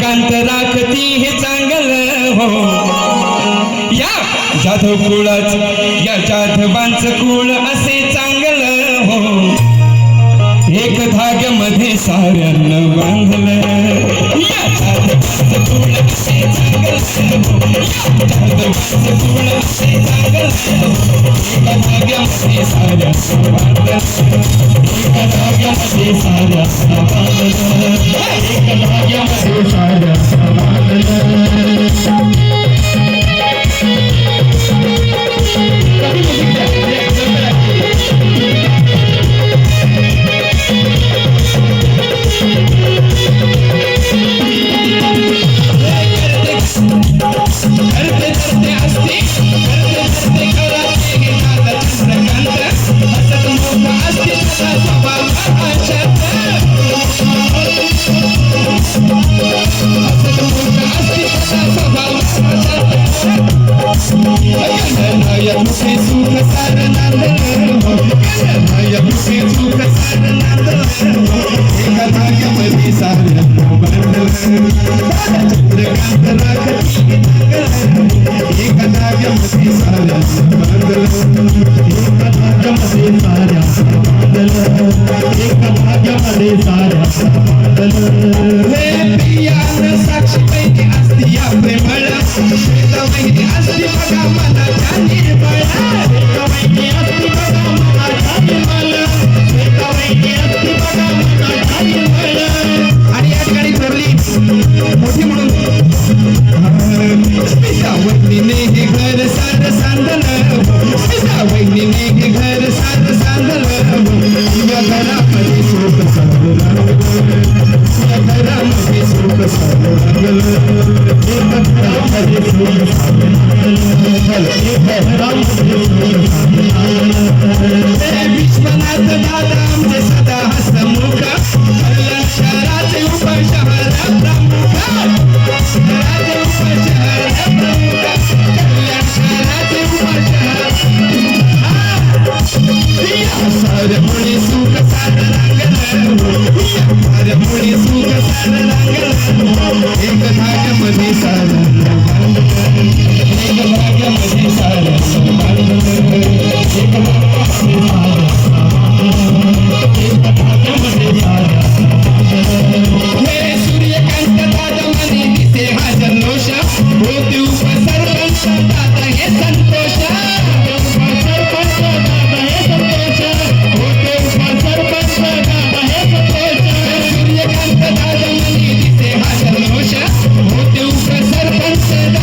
चंद्रकांत राखती हे चांगलं हो या जाधव कुळाच या जाधवांचं कुळ असे चांगलं हो एक धाग्यामध्ये साऱ्यांना बांधलं या जाधवांचं कुळ असे चांगलं हो जाधवांचं कुळ असे चांगलं हो एका धाग्यामध्ये साऱ्यांना बांधलं एका धाग्यामध्ये साऱ्यांना बांधलं एका धाग्यामध्ये साऱ्यांना बांधलं सरपंच